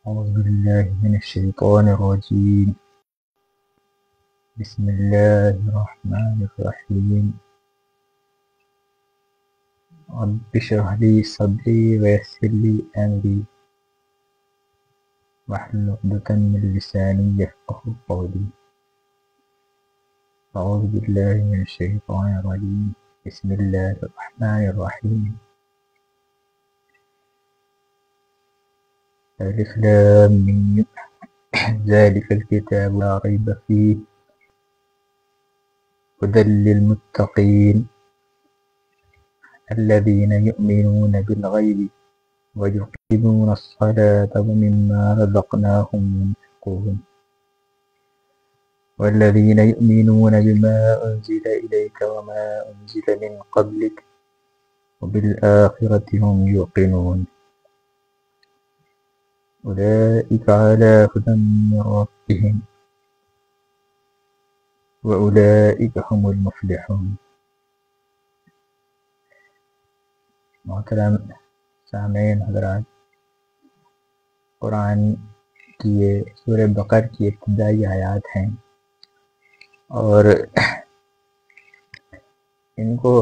أعوذ بالله من الشيطان الرجيم. بسم الله الرحمن الرحيم. رب اشرح لي صدري ويسر لي أمري واحلل عقدة من لساني يفقهوا قولي. أعوذ بالله من الشيطان الرجيم. بسم الله الرحمن الرحيم. ألف لام ميم ذلك الكتاب لا ريب فيه هدى للمتقين الذين يؤمنون بالغيب ويقيمون الصلاة ومما رزقناهم ينفقون والذين يؤمنون بما أنزل إليك وما أنزل من قبلك وبالآخرة هم يوقنون أولئك على هدى من ربهم وأولئك هم المفلحون. محترم سامعین حضرات، قرآن کی یہ سورہ بقر کی ابتدائی آیات ہیں اور ان کو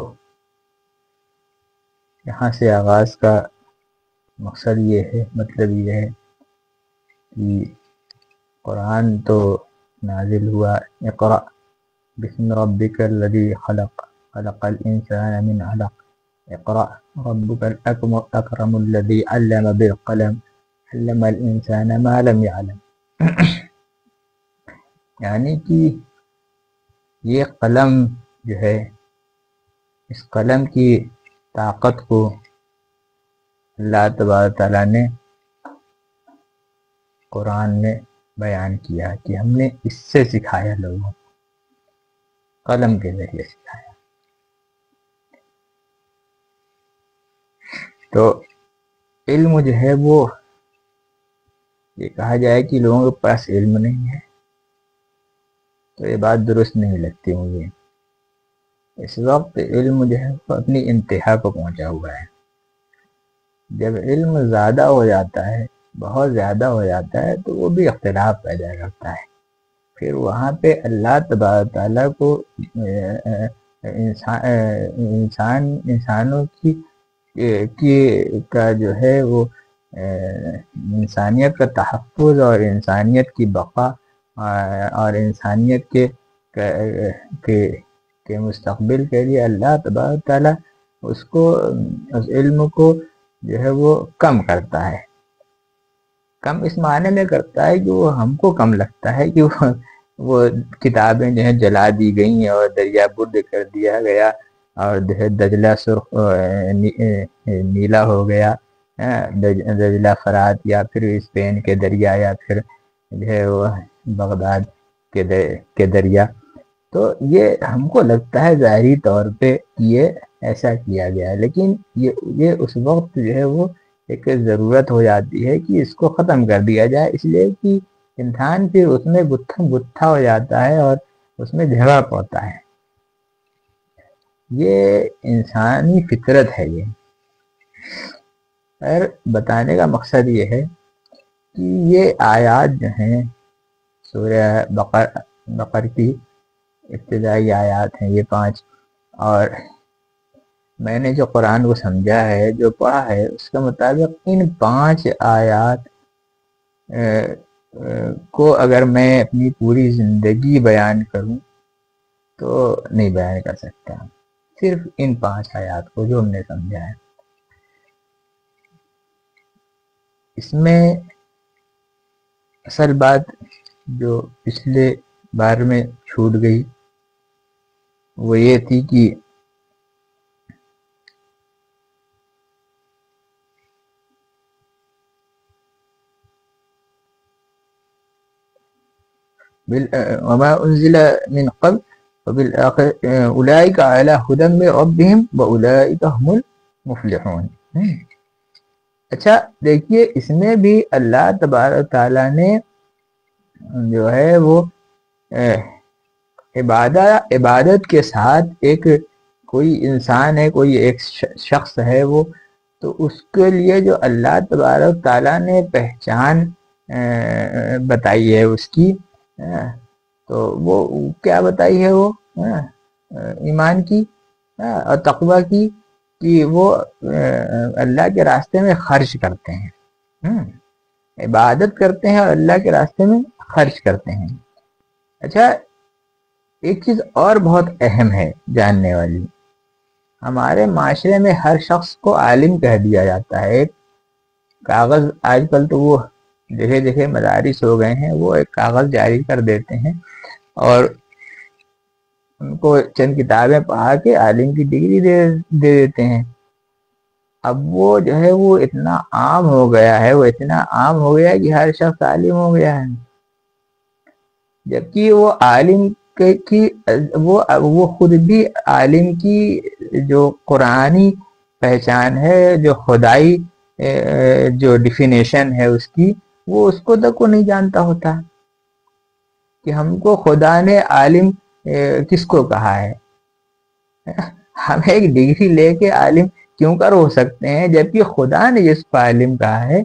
یہاں سے آغاز کا مقصد یہ ہے، مطلب یہ ہے کہ قرآن تو نازل ہوا، اقرأ بسم ربک الذی خلق خلق الانسان من علق اقرأ ربک الاکرم الذی علم بالقلم علم الانسان ما لم يعلم. یعنی کہ یہ قلم جو ہے، اس قلم کی طاقت کو اللہ تبارک تعالیٰ نے قرآن میں بیان کیا کہ ہم نے اس سے سکھایا، لوگوں کو قلم کے ذریعے سکھایا. تو علم جو ہے وہ یہ کہا جائے کہ لوگوں کے پاس علم نہیں ہے تو یہ بات درست نہیں لگتی مجھے. اس وقت علم جو ہے وہ اپنی انتہا کو پہنچا ہوا ہے. جب علم زیادہ ہو جاتا ہے، بہت زیادہ ہو جاتا ہے، تو وہ بھی اختلاف پیدا کرتا ہے. پھر وہاں پہ اللہ تبارک تعالیٰ کو انسانوں کا جو ہے وہ انسانیت کا تحفظ اور انسانیت کی بقا اور انسانیت کے مستقبل کے لیے اللہ تبارک تعالیٰ اس علم کو جو ہے وہ کم کرتا ہے. کم اس معنی میں کرتا ہے کہ وہ ہم کو کم لگتا ہے کہ وہ کتابیں جو ہیں جلا دی گئیں اور دریا برد کر دیا گیا اور دجلہ سرخ نیلا ہو گیا، دجلہ فرات یا پھر اسپین کے دریا یا پھر جو ہے وہ بغداد کے دریا. تو یہ ہم کو لگتا ہے ظاہری طور پہ یہ ایسا کیا گیا ہے، لیکن یہ اس وقت جو ہے وہ ایک ضرورت ہو جاتی ہے کہ اس کو ختم کر دیا جائے، اس لیے کہ انسان پھر اس میں گتھا ہو جاتا ہے اور اس میں جھگڑا پڑتا ہے. یہ انسانی فطرت ہے. یہ اور بتانے کا مقصد یہ ہے کہ یہ آیات جو ہیں سورہ بقر کی ابتدائی آیات ہیں یہ 5، اور میں نے جو قرآن کو سمجھا ہے، جو پڑھا ہے، اس کے مطابق ان 5 آیات کو اگر میں اپنی پوری زندگی بیان کروں تو نہیں بیان کر سکتا. صرف ان 5 آیات کو جو ہم نے سمجھا ہے. اس میں اصل بات جو پچھلے بار میں چھوٹ گئی وہ یہ تھی کہ وما انزل من قبل اولئک علی ھدی من ربہم واولئک ھم المفلحون. اچھا دیکھیے، اس میں بھی اللہ تبارک تعالیٰ نے جو ہے وہ عبادت کے ساتھ کوئی انسان ہے، کوئی ایک شخص ہے وہ، تو اس کے لیے جو اللہ تبارک تعالیٰ نے پہچان بتائی ہے اس کی، تو وہ کیا بتائی ہے وہ ایمان کی اور تقوی کی، کہ وہ اللہ کے راستے میں خرچ کرتے ہیں، عبادت کرتے ہیں اور اللہ کے راستے میں خرچ کرتے ہیں۔ اچھا، ایک چیز اور بہت اہم ہے جاننے والی، ہمارے معاشرے میں ہر شخص کو عالم کہہ دیا جاتا ہے۔ ایک کاغذ، آج کل تو وہ جگہ جگہ مدارس ہو گئے ہیں، وہ ایک کاغذ جاری کر دیتے ہیں اور ان کو چند کتابیں پڑھا کے عالم کی ڈگری دے دیتے ہیں۔ اب وہ جو ہے وہ اتنا عام ہو گیا ہے، وہ اتنا عام ہو گیا ہے کہ ہر شخص عالم ہو گیا ہے، جبکہ وہ عالم کی وہ خود بھی عالم کی جو قرآنی پہچان ہے، جو خدائی جو ڈیفینیشن ہے اس کی، وہ اس کو تک وہ نہیں جانتا ہوتا کہ ہم کو خدا نے عالم کس کو کہا ہے۔ ہم ایک ڈگری لے کے عالم کیوں کر ہو سکتے ہیں، جبکہ خدا نے جس کو عالم کہا ہے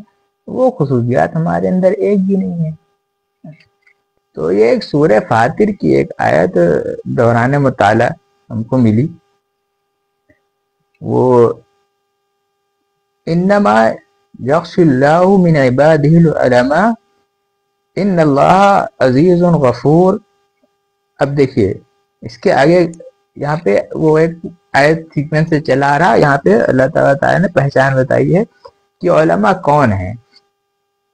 وہ خصوصیات ہمارے اندر ایک بھی نہیں ہے۔ تو یہ ایک سورہ فاتر کی ایک آیت دوران مطالعہ ہم کو ملی، وہ انما یخش اللہ من عبادہ العلماء ان اللہ عزیز غفور۔ اب دیکھیے اس کے آگے یہاں پہ وہ ایک آیت سیکوینس سے چلا رہا، یہاں پہ اللہ تعالیٰ نے پہچان بتائی ہے کہ علماء کون ہیں۔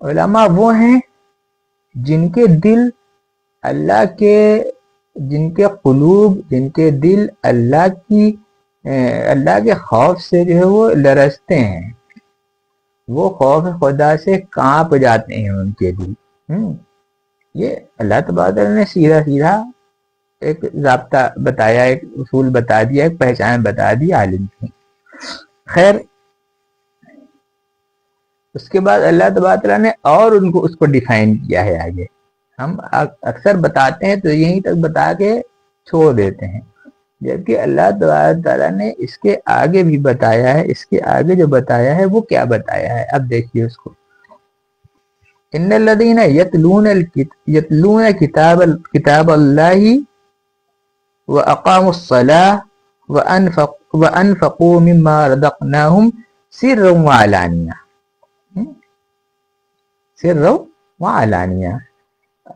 علماء وہ ہیں جن کے دل اللہ کے، جن کے قلوب، جن کے دل اللہ کے خوف سے جو ہے وہ لرزتے ہیں، وہ خوف خدا سے کانپ جاتے ہیں ان کے دل۔ یہ اللہ تبارک نے سیدھا سیدھا ایک ضابطہ بتایا، ایک اصول بتا دیا، ایک پہچان بتا دی عالم کی۔ خیر، اس کے بعد اللہ تبارک نے اور ان کو اس کو ڈیفائن کیا ہے آگے۔ ہم اکثر بتاتے ہیں تو یہیں تک بتا کے چھوڑ دیتے ہیں، جبکہ اللہ تعالیٰ نے اس کے آگے بھی بتایا ہے۔ اس کے آگے جو بتایا ہے وہ کیا بتایا ہے، اب دیکھیے اس کو۔ ان الذین یتلون کتاب اللہ واقاموا الصلاة وانفقوا مما رزقناہم سرا وعلانیہ، سرا وعلانیہ۔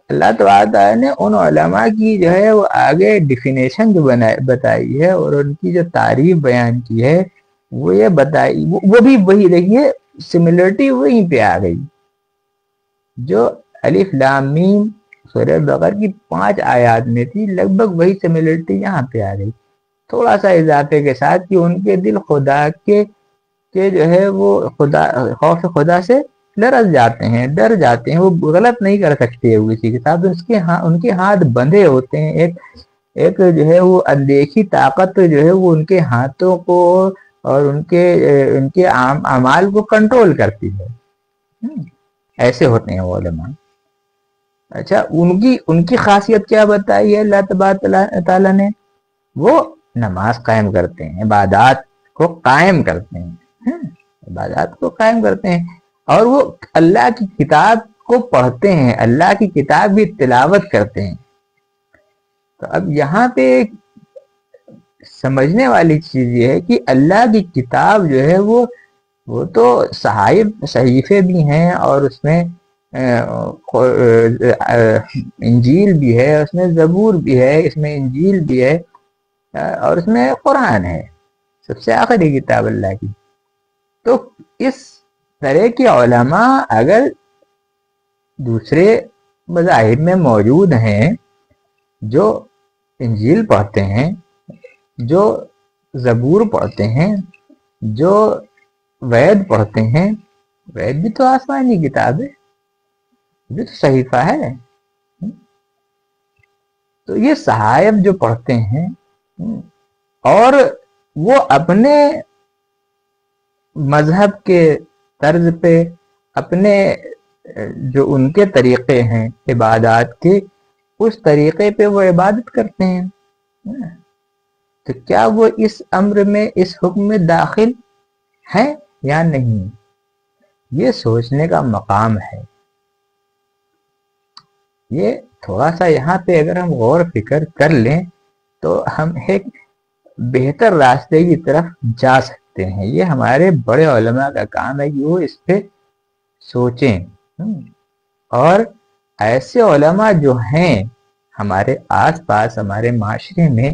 اللہ تعالیٰ نے ان علماء کی جو ہے وہ آگے ڈیفینیشن جو بتائی ہے اور ان کی جو تعریف بیان کی ہے وہ یہ بتائی، وہ بھی وہی، دیکھیے سملرٹی وہیں پہ آ گئی جو الف لام میم سورہ بقرہ کی 5 آیات میں تھی، لگ بھگ وہی سملرٹی یہاں پہ آ گئی، تھوڑا سا اضافے کے ساتھ کہ ان کے دل خدا کے جو ہے وہ خوف خدا سے لرز جاتے ہیں، ڈر جاتے ہیں، وہ غلط نہیں کر سکتے وہ کسی کے ساتھ، ان کے ہاتھ بندھے ہوتے ہیں، ایک جو ہے وہ اندیکھی طاقت جو ہے وہ ان کے ہاتھوں کو اور ان کے اعمال کو کنٹرول کرتی ہے۔ ایسے ہوتے ہیں وہ علماء۔ اچھا، ان کی خاصیت کیا بتائی ہے اللہ تبارک تعالیٰ نے؟ وہ نماز قائم کرتے ہیں، عبادات کو قائم کرتے ہیں، عبادات کو قائم کرتے ہیں، اور وہ اللہ کی کتاب کو پڑھتے ہیں، اللہ کی کتاب بھی تلاوت کرتے ہیں۔ تو اب یہاں پہ سمجھنے والی چیز یہ ہے کہ اللہ کی کتاب جو ہے وہ تو صحیفے بھی ہیں، اور اس میں انجیل بھی ہے، اس میں زبور بھی ہے، اس میں انجیل بھی ہے، اور اس میں قرآن ہے، سب سے آخری کتاب اللہ کی۔ تو اس طرح کے علماء اگر دوسرے مذاہب میں موجود ہیں جو انجیل پڑھتے ہیں، جو زبور پڑھتے ہیں، جو وید پڑھتے ہیں، وید بھی تو آسمانی کتاب ہے، یہ تو صحیفہ ہے، تو یہ صحائف جو پڑھتے ہیں اور وہ اپنے مذہب کے طرز پہ، اپنے جو ان کے طریقے ہیں عبادات کے، اس طریقے پہ وہ عبادت کرتے ہیں، تو کیا وہ اس امر میں، اس حکم میں داخل ہیں یا نہیں؟ یہ سوچنے کا مقام ہے۔ یہ تھوڑا سا یہاں پہ اگر ہم غور فکر کر لیں تو ہم ایک بہتر راستے کی طرف جا سکتے ہیں. یہ ہمارے بڑے علماء کا کام ہے کہ وہ اس پہ سوچیں. اور ایسے علماء جو ہیں ہمارے آس پاس ہمارے معاشرے میں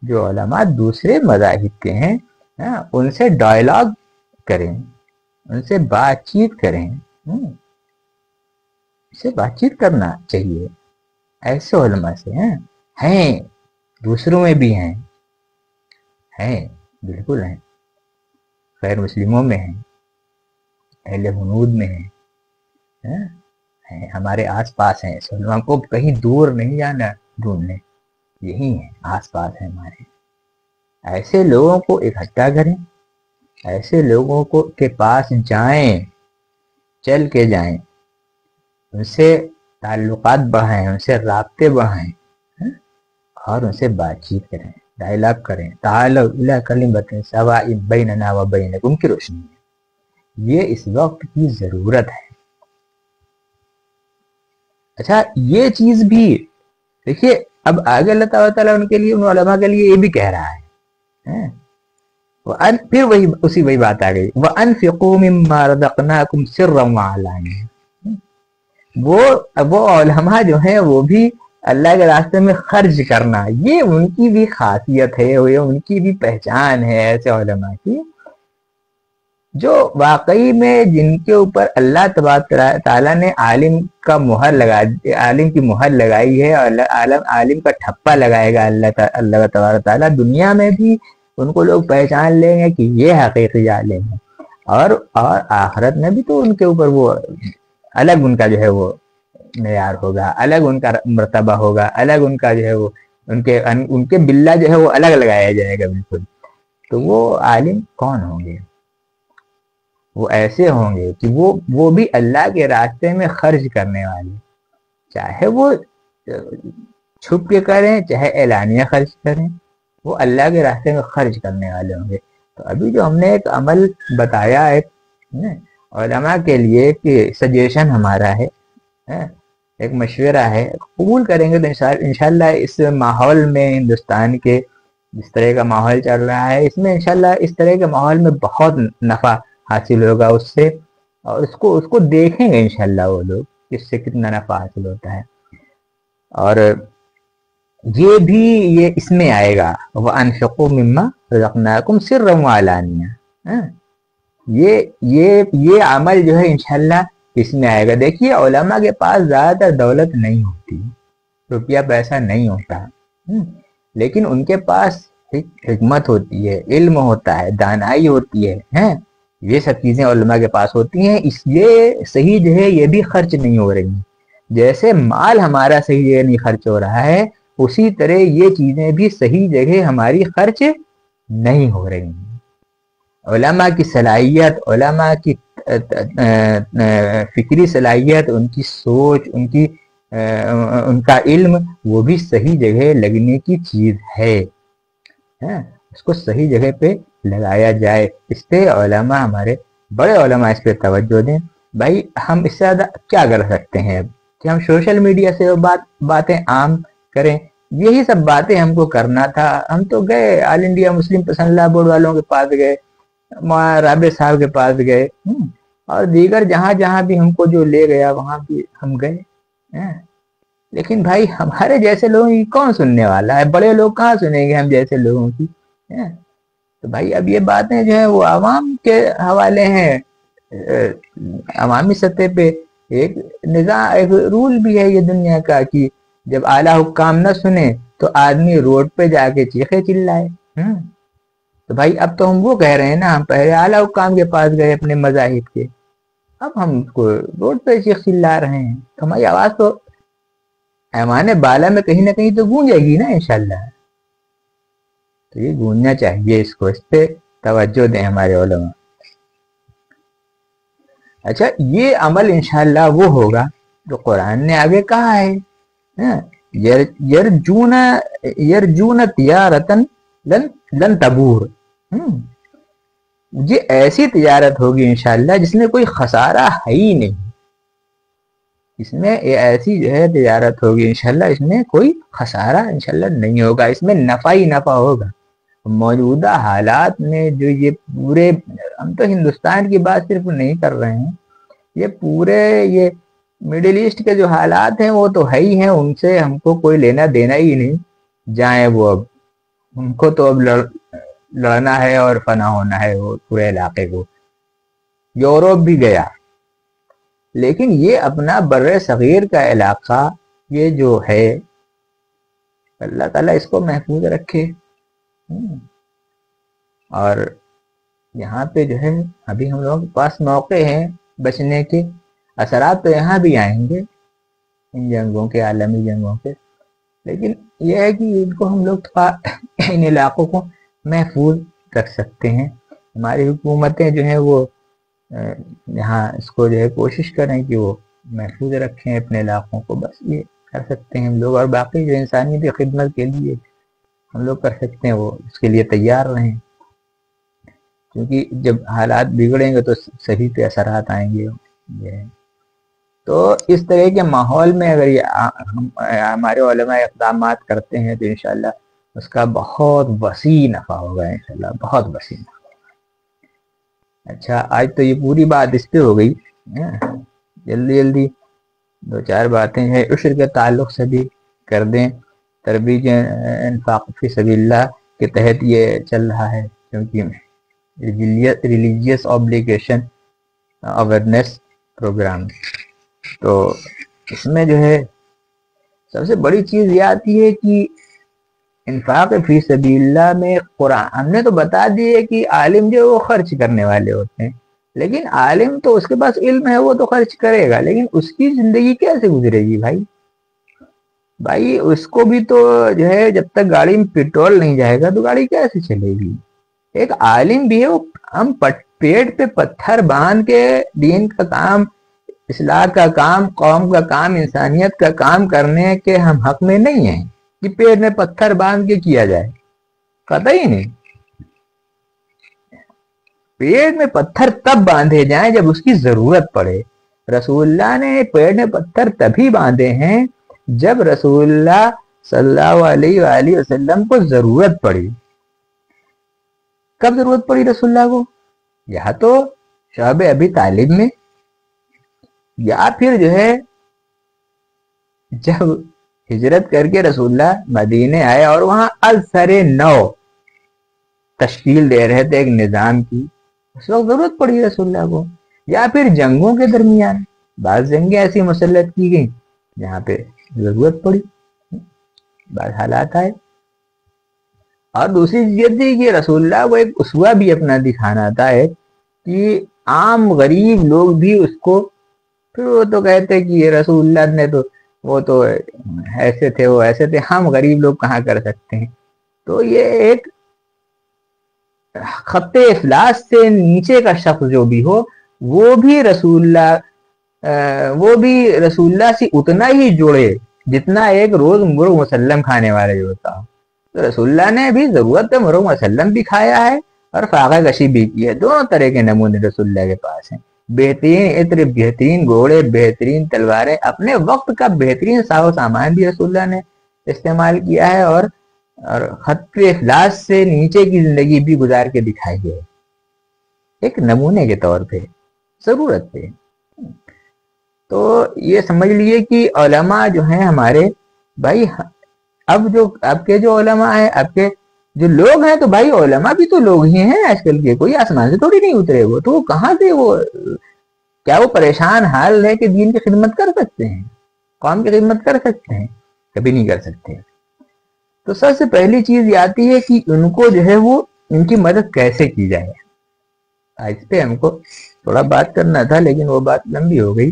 جو علماء دوسرے مذاہب کے ہیں ان سے ڈائلاگ کریں, ان سے بات چیت کریں. سے بات چیت کرنا چاہیے ایسے علماء سے. ہیں دوسروں میں بھی ہیں بالکل ہیں, غیر مسلموں میں ہیں, اہل ہنود میں ہیں, ہمارے آس پاس ہیں. اس علماء کو کہیں دور نہیں جانا ڈھونڈنے, یہی ہیں آس پاس ہیں ہمارے. ایسے لوگوں کو اکٹھا کریں, ایسے لوگوں کو کے پاس جائیں, چل کے جائیں, ان سے تعلقات بڑھائیں, ان سے رابطے بڑھائیں اور ان سے بات چیت کریں, ڈائلاگ کریں. تعالوا الی کلمۃ سواء بیننا و بینکم کی روشنی میں یہ اس وقت کی ضرورت ہے. اچھا یہ چیز بھی دیکھیے, اب آگے اللہ تعالیٰ ان کے لیے, ان علماء کے لیے یہ بھی کہہ رہا ہے. پھر وہی بات آ گئی, وَأَنفِقُوا مِمَّا رَزَقْنَاكُمْ سِرًّا وَعَلَانِيَةً. وہ علماء جو ہیں وہ بھی اللہ کے راستے میں خرچ کرنا, یہ ان کی بھی خاصیت ہے, یہ ان کی بھی پہچان ہے ایسے علماء کی جو واقعی میں جن کے اوپر اللہ تبارک تعالیٰ نے عالم کی مہر لگائی ہے, اور عالم کا ٹھپا لگائے گا اللہ تبارک تعالیٰ. دنیا میں بھی ان کو لوگ پہچان لیں گے کہ یہ حقیقی عالم ہے, اور آخرت میں بھی تو ان کے اوپر وہ الگ ان کا جو ہے وہ معیار ہوگا, الگ ان کا مرتبہ ہوگا, الگ ان کا جو ہے وہ ان کے بلہ جو ہے وہ الگ لگایا جائے گا بالکل. تو وہ عالم کون ہوں گے؟ وہ ایسے ہوں گے کہ وہ بھی اللہ کے راستے میں خرچ کرنے والے, چاہے وہ چھپ کے کریں چاہے اعلانیہ خرچ کریں, وہ اللہ کے راستے میں خرچ کرنے والے ہوں گے. تو ابھی جو ہم نے ایک عمل بتایا ایک علماء کے لیے کہ سجیشن ہمارا ہے, ایک مشورہ ہے, قبول کریں گے تو انشاءاللہ اس ماحول میں, ہندوستان کے جس طرح کا ماحول چل رہا ہے اس میں انشاءاللہ اس طرح کے ماحول میں بہت نفع حاصل ہوگا اس سے, اور اس کو دیکھیں گے انشاءاللہ وہ لوگ اس سے کتنا نفع حاصل ہوتا ہے. اور یہ بھی یہ اس میں آئے گا, وَأَنفِقُوا مِمَّا رَزَقْنَاكُمْ سِرًّا وَعَلَانِيَةً. یہ عمل جو ہے انشاءاللہ اس میں آئے گا. دیکھیے علماء کے پاس زیادہ تر دولت نہیں ہوتی, روپیہ پیسہ نہیں ہوتا, لیکن ان کے پاس حکمت ہوتی ہے, علم ہوتا ہے, دانائی ہوتی ہے, یہ سب چیزیں علماء کے پاس ہوتی ہیں. اس یہ صحیح جو ہے یہ بھی خرچ نہیں ہو رہی ہیں. جیسے مال ہمارا صحیح جگہ نہیں خرچ ہو رہا ہے, اسی طرح یہ چیزیں بھی صحیح جگہ ہماری خرچ نہیں ہو رہی ہیں. علماء کی صلاحیت, علماء کی فکری صلاحیت, ان کی سوچ, ان کا علم, وہ بھی صحیح جگہ لگنے کی چیز ہے. اس کو صحیح جگہ پہ لگایا جائے, اس پہ علماء ہمارے بڑے علماء اس پہ توجہ دیں. بھائی ہم اس سے زیادہ کیا کر سکتے ہیں اب کہ ہم سوشل میڈیا سے باتیں عام کریں؟ یہی سب باتیں ہم کو کرنا تھا. ہم تو گئے آل انڈیا مسلم پسند اللہ بورڈ والوں کے پاس گئے, رابع صاحب کے پاس گئے, اور دیگر جہاں جہاں بھی ہم کو جو لے گیا وہاں بھی ہم گئے. لیکن بھائی ہمارے جیسے لوگوں کی کون سننے والا ہے؟ بڑے لوگ کہاں سنیں گے ہم جیسے لوگوں کی؟ تو بھائی اب یہ باتیں جو ہیں وہ عوام کے حوالے ہیں, عوامی سطح پہ ایک نظام, ایک رول بھی ہے یہ دنیا کا کہ جب اعلیٰ حکام نہ سنیں تو آدمی روڈ پہ جا کے چیخے چلائے. تو بھائی اب تو ہم وہ کہہ رہے ہیں نا, ہم پہلے اعلیٰ حکام کے پاس گئے اپنے مذاہب کے, اب ہم کو روڈ پہ چیخ چلا رہے ہیں, تو ہماری آواز تو ایوان بالا میں کہیں نہ کہیں تو گونجے گی نا انشاءاللہ. تو یہ گونجنا چاہیے, اس پہ توجہ دیں ہمارے علماء. اچھا یہ عمل انشاءاللہ وہ ہوگا جو قرآن نے آگے کہا ہے, یرجون تجارتن لن تبور. یہ ایسی تجارت ہوگی انشاءاللہ جس میں کوئی خسارہ ہے ہی نہیں, اس میں ایسی جو ہے تجارت ہوگی انشاءاللہ، اس میں کوئی خسارہ انشاءاللہ نہیں ہوگا، اس میں نفع ہی نفع ہوگا۔ موجودہ حالات میں جو یہ پورے، ہم تو ہندوستان کی بات صرف نہیں کر رہے ہیں، یہ پورے یہ مڈل ایسٹ کے جو حالات ہیں وہ تو ہے ہی ہیں، ان سے ہم کو کوئی لینا دینا ہی نہیں، جائیں وہ اب، ان کو تو اب لڑنا ہے اور فنا ہونا ہے وہ پورے علاقے کو۔ یورپ بھی گیا، لیکن یہ اپنا بر صغیر کا علاقہ یہ جو ہے، اللہ تعالیٰ اس کو محفوظ رکھے۔ اور یہاں پہ جو ہے ابھی ہم لوگوں کے پاس موقع ہیں بچنے کے، اثرات تو یہاں بھی آئیں گے ان جنگوں کے، عالمی جنگوں کے، لیکن یہ ہے کہ ان کو ہم لوگ ان علاقوں کو محفوظ رکھ سکتے ہیں۔ ہماری حکومتیں جو ہیں وہ یہاں اس کو جو ہے کوشش کریں کہ وہ محفوظ رکھیں اپنے علاقوں کو، بس یہ کر سکتے ہیں ہم لوگ، اور باقی جو انسانیت کی خدمت کے لیے ہم لوگ کر سکتے ہیں وہ اس کے لیے تیار رہیں، کیونکہ جب حالات بگڑیں گے تو سبھی پہ اثرات آئیں گے۔ تو اس طرح کے ماحول میں اگر ہمارے علماء اقدامات کرتے ہیں تو انشاءاللہ اس کا بہت وسیع نفع ہوگا، انشاءاللہ بہت وسیع نفع ہوگا۔ اچھا، آج تو یہ پوری بات اس پہ ہو گئی، جلدی جلدی دو چار باتیں ہیں عشر کے تعلق سے بھی کر دیں۔ ترویج انفاق فی سبیل اللہ کے تحت یہ چل رہا ہے، کیونکہ ریلیجیس اوبلیگیشن اویئرنیس پروگرام، تو اس میں جو ہے سب سے بڑی چیز یہ آتی ہے کہ انفاق فی سبیل اللہ میں قرآن ہم نے تو بتا دی ہے کہ عالم جو وہ خرچ کرنے والے ہوتے ہیں، لیکن عالم تو اس کے پاس علم ہے وہ تو خرچ کرے گا، لیکن اس کی زندگی کیسے گزرے گی بھائی اس کو بھی تو جو ہے جب تک گاڑی میں پیٹرول نہیں جائے گا تو گاڑی کیسے چلے گی۔ ایک عالم بھی ہے، وہ ہم پیٹ پہ پتھر باندھ کے دین کا کام، اصلاح کا کام، قوم کا کام، انسانیت کا کام کرنے کے ہم حق میں نہیں ہیں کہ پیٹ میں پتھر باندھ کے کیا جائے، قطعی نہیں۔ پیٹ میں پتھر تب باندھے جائیں جب اس کی ضرورت پڑے۔ رسول اللہ نے پیٹ میں پتھر تبھی باندھے ہیں جب رسول اللہ صلی اللہ علیہ وآلہ وسلم کو ضرورت پڑی۔ کب ضرورت پڑی رسول اللہ کو؟ یا تو شعب ابی طالب میں، یا پھر جو ہے جب ہجرت کر کے رسول اللہ مدینے آئے اور وہاں السر نو تشکیل دے رہے تھے ایک نظام کی، اس وقت ضرورت پڑی رسول اللہ کو، یا پھر جنگوں کے درمیان بعض جنگیں ایسی مسلط کی گئیں جہاں پہ ضرورت پڑی، بعض حالات آئے۔ اور دوسری چیز یہ تھی کہ رسول اللہ کو ایک اسوہ بھی اپنا دکھانا تھا کہ عام غریب لوگ بھی اس کو، پھر وہ تو کہتے کہ یہ رسول اللہ نے تو وہ تو ایسے تھے وہ ایسے تھے، ہم غریب لوگ کہاں کر سکتے ہیں۔ تو یہ ایک خط افلاس سے نیچے کا شخص جو بھی ہو وہ بھی رسول اللہ سے اتنا ہی جوڑے جتنا ایک روز مرغ مسلم کھانے والے جو ہوتا ہو۔ تو رسول اللہ نے بھی ضرورت پہ مرغ مسلم بھی کھایا ہے اور فاقہ کشی بھی کی ہے، دونوں طرح کے نمونے رسول اللہ کے پاس ہیں۔ بہترین عطر، بہترین گھوڑے، بہترین تلواریں، اپنے وقت کا بہترین ساز و سامان بھی رسول اللہ نے استعمال کیا ہے، اور خط افلاس سے نیچے کی زندگی بھی گزار کے دکھائی ہے ایک نمونے کے طور پہ، ضرورت پہ۔ تو یہ سمجھ لیے کہ علماء جو ہیں ہمارے بھائی، اب کے جو علماء ہیں، اب کے جو لوگ ہیں، تو بھائی علماء بھی تو لوگ ہی ہیں آج کل کے، کوئی آسمان سے تھوڑی نہیں اترے، وہ تو کہاں سے کیا وہ پریشان حال ہے کہ دین کی خدمت کر سکتے ہیں، قوم کی خدمت کر سکتے ہیں؟ کبھی نہیں کر سکتے۔ تو سب سے پہلی چیز یہ آتی ہے کہ ان کو جو ہے وہ ان کی مدد کیسے کی جائے۔ اس پہ ہم کو تھوڑا بات کرنا تھا لیکن وہ بات لمبی ہو گئی۔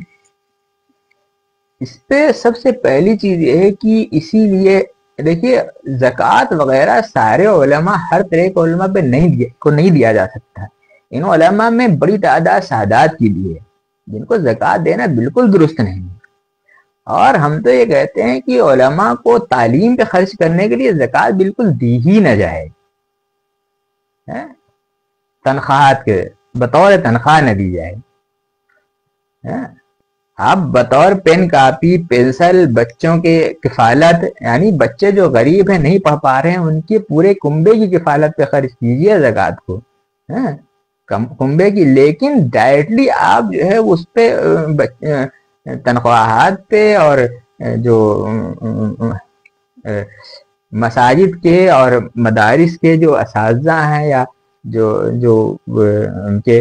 اس پہ سب سے پہلی چیز یہ ہے کہ اسی لیے دیکھیے زکوٰۃ وغیرہ سارے علماء، ہر طرح کے علماء پہ نہیں دیا جا سکتا۔ ان علماء میں بڑی تعداد سادات کی بھی ہے جن کو زکوٰۃ دینا بالکل درست نہیں، اور ہم تو یہ کہتے ہیں کہ علماء کو تعلیم پہ خرچ کرنے کے لیے زکوٰۃ بالکل دی ہی نہ جائے، تنخواہات کے بطور تنخواہ نہ دی جائے۔ آپ بطور پین کاپی پینسل بچوں کے کفالت، یعنی بچے جو غریب ہیں نہیں پڑھ پا رہے ہیں ان کے پورے کنبے کی کفالت پہ خرچ کیجیے زکوٰۃ کو، کنبے کی، لیکن ڈائریکٹلی آپ جو ہے اس پہ تنخواہات پہ اور جو مساجد کے اور مدارس کے جو اساتذہ ہیں یا جو ان کے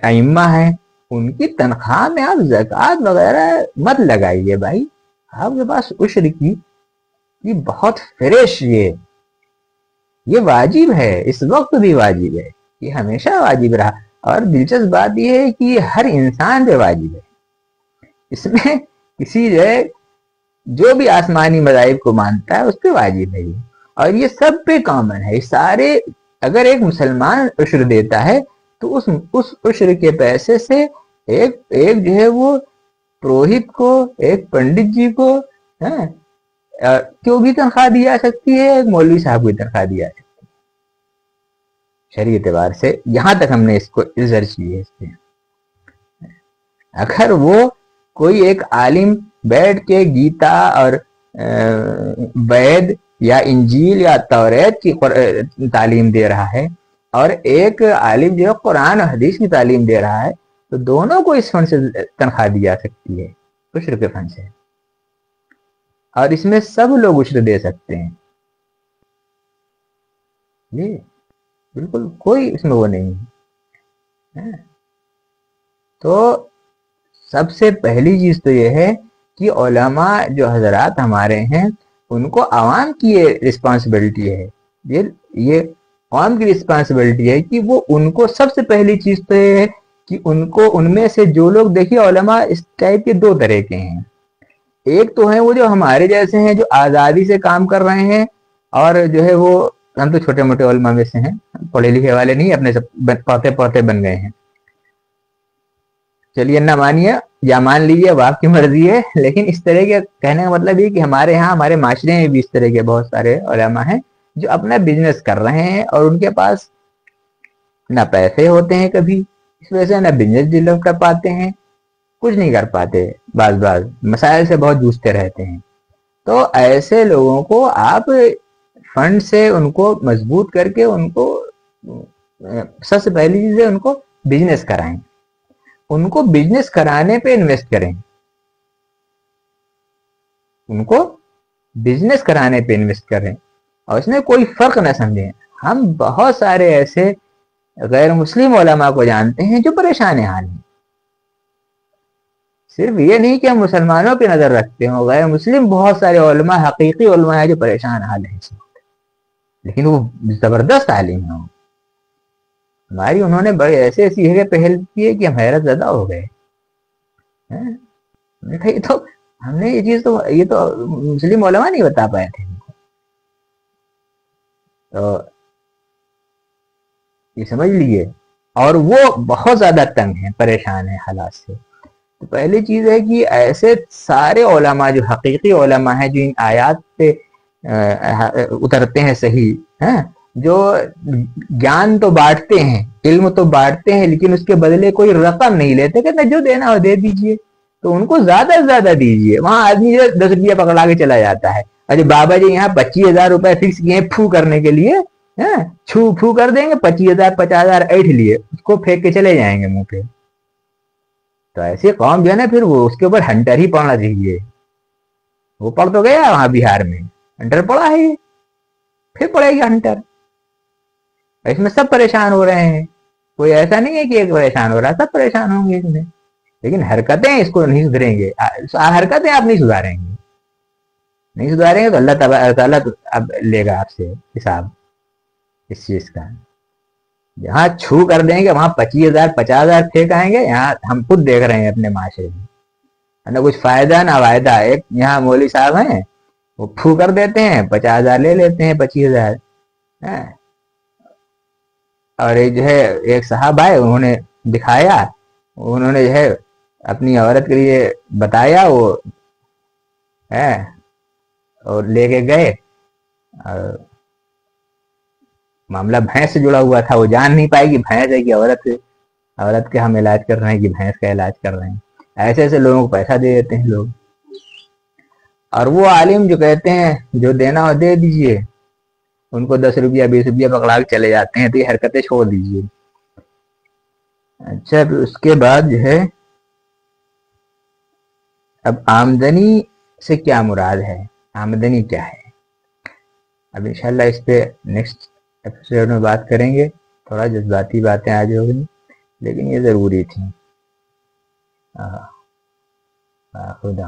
ائمہ ہیں ان کی تنخواہ میں آپ زکوٰۃ وغیرہ مت لگائیے بھائی. آپ کے پاس عشر کی یہ بہت فریش، یہ واجب ہے، اس وقت بھی واجب ہے، یہ ہمیشہ واجب رہا. اور دلچسپ بات یہ ہے کہ یہ ہر انسان پہ واجب ہے، اس میں کسی جو بھی آسمانی مذاہب کو مانتا ہے اس پہ واجب ہے یہ، اور یہ سب پہ کامن ہے. سارے اگر ایک مسلمان عشر دیتا ہے تو اس عشر کے پیسے سے ایک جو ہے وہ پروہت کو، ایک پنڈت جی کو کیوں بھی تنخواہ دی جا سکتی ہے، ایک مولوی صاحب کو تنخواہ دی جا سکتی ہے شرعی اعتبار سے. یہاں تک ہم نے اس کو درج کی ہے. اس پہ اگر وہ کوئی ایک عالم بیٹھ کے گیتا اور وید یا انجیل یا توریت کی تعلیم دے رہا ہے اور ایک عالم جو ہے قرآن اور حدیث کی تعلیم دے رہا ہے، تو دونوں کو اس فنڈ سے تنخواہ دی جا سکتی ہے، عشر کے فنڈ سے، اور اس میں سب لوگ عشر دے سکتے ہیں. جی بالکل کوئی اس میں وہ نہیں ہے. تو سب سے پہلی چیز تو یہ ہے کہ علماء جو حضرات ہمارے ہیں ان کو عوام کی یہ رسپانسبلٹی ہے، یہ قوم کی رسپانسبلٹی ہے کہ وہ ان کو سب سے پہلی چیز تو یہ ہے کہ ان میں سے جو لوگ، دیکھیے علماء اس ٹائپ کے دو طرح کے ہیں. ایک تو ہیں وہ جو ہمارے جیسے ہیں جو آزادی سے کام کر رہے ہیں، اور جو ہے وہ ہم تو چھوٹے موٹے علماء میں سے ہیں، پڑھے لکھے والے نہیں، اپنے سب پڑھتے پڑھتے بن گئے ہیں. چلیے نہ مانیے یا مان لیجیے، وہ آپ کی مرضی ہے، لیکن اس طرح کے کہنے کا مطلب یہ کہ ہمارے یہاں ہمارے معاشرے میں بھی اس طرح کے بہت سارے علماء ہیں جو اپنا بزنس کر رہے ہیں، اور ان کے پاس نہ پیسے ہوتے ہیں کبھی، اس وجہ سے نہ بزنس ڈیولپ کر پاتے ہیں، کچھ نہیں کر پاتے، بعض مسائل سے بہت جوجھتے رہتے ہیں. تو ایسے لوگوں کو آپ فنڈ سے ان کو مضبوط کر کے ان کو سب سے پہلی چیز ہے ان کو بزنس کرائیں، ان کو بزنس کرانے پہ انویسٹ کریں، ان کو بزنس کرانے پہ انویسٹ کریں، اور اس میں کوئی فرق نہ سمجھیں. ہم بہت سارے ایسے غیر مسلم علماء کو جانتے ہیں جو پریشان حال ہیں. صرف یہ نہیں کہ ہم مسلمانوں پہ نظر رکھتے ہوں، غیر مسلم بہت سارے علماء، حقیقی علماء ہیں جو پریشان حال ہیں، لیکن وہ زبردست عالم ہیں. ہماری انہوں نے بڑے ایسے جگہ پہل کیے کہ ہم حیرت زدہ ہو گئے. تو ہم نے یہ چیز یہ تو مسلم علماء نہیں بتا پائے تھے. تو یہ سمجھ لیجیے، اور وہ بہت زیادہ تنگ ہیں، پریشان ہیں حالات سے. تو پہلی چیز ہے کہ ایسے سارے علماء جو حقیقی علماء ہیں، جو ان آیات پہ اترتے ہیں صحیح، جو گیان تو بانٹتے ہیں، علم تو بانٹتے ہیں، لیکن اس کے بدلے کوئی رقم نہیں لیتے، کہتے جو دینا ہو دے دیجئے، تو ان کو زیادہ سے زیادہ دیجئے. وہاں آدمی جو 10 روپیہ پکڑا کے چلا جاتا ہے، اور جو بابا جی یہاں 25,000 روپے فکس کیے ہیں پھو کرنے کے لیے، پھو کر دیں گے، 25,000 50,000 ایٹھ لیے، اس کو پھینک کے چلے جائیں گے منہ پہ. تو ایسی قوم جو ہے نا، پھر وہ اس کے اوپر ہنٹر ہی پڑنا چاہیے. وہ پڑھ تو گیا وہاں بہار میں، ہنٹر پڑا ہے، یہ پھر پڑے گا ہنٹر. اس میں سب پریشان ہو رہے ہیں، کوئی ایسا نہیں ہے کہ ایک پریشان ہو رہا ہے، سب پریشان ہوں گے اس میں. لیکن حرکتیں اس کو نہیں سدھریں گے، حرکتیں آپ نہیں سدھاریں گے تو اللہ تعالیٰ اب لے گا آپ سے حساب اس چیز کا. جہاں چھو کر دیں گے وہاں 25,000 50,000 پھینک آئیں گے. یہاں ہم خود دیکھ رہے ہیں اپنے معاشرے میں، نہ کچھ فائدہ نہ وائدہ. ایک یہاں مولوی صاحب ہیں، وہ پھو کر دیتے ہیں، 50,000 لے لیتے ہیں، 25,000. اور ایک جو ہے ایک صاحب آئے، انہوں نے دکھایا، انہوں نے جو ہے اپنی عورت کے لیے بتایا، وہ اور لے کے گئے. معاملہ بھینس سے جڑا ہوا تھا، وہ جان نہیں پائے کہ بھینس ہے کہ عورت کے ہم علاج کر رہے ہیں کہ بھینس کا علاج کر رہے ہیں. ایسے ایسے لوگوں کو پیسہ دے دیتے ہیں لوگ. اور وہ عالم جو کہتے ہیں جو دینا ہو دے دیجئے، ان کو 10 روپیہ 20 روپیہ پکڑا کے چلے جاتے ہیں. تو یہ حرکتیں چھوڑ دیجئے. اچھا پھر اس کے بعد جو ہے اب آمدنی سے کیا مراد ہے، آمدنی کیا ہے. اب انشاءاللہ اس پہ نیکسٹ ایپیسوڈ میں بات کریں گے. تھوڑا جذباتی باتیں آج ہو گئی لیکن یہ ضروری تھیں. خدا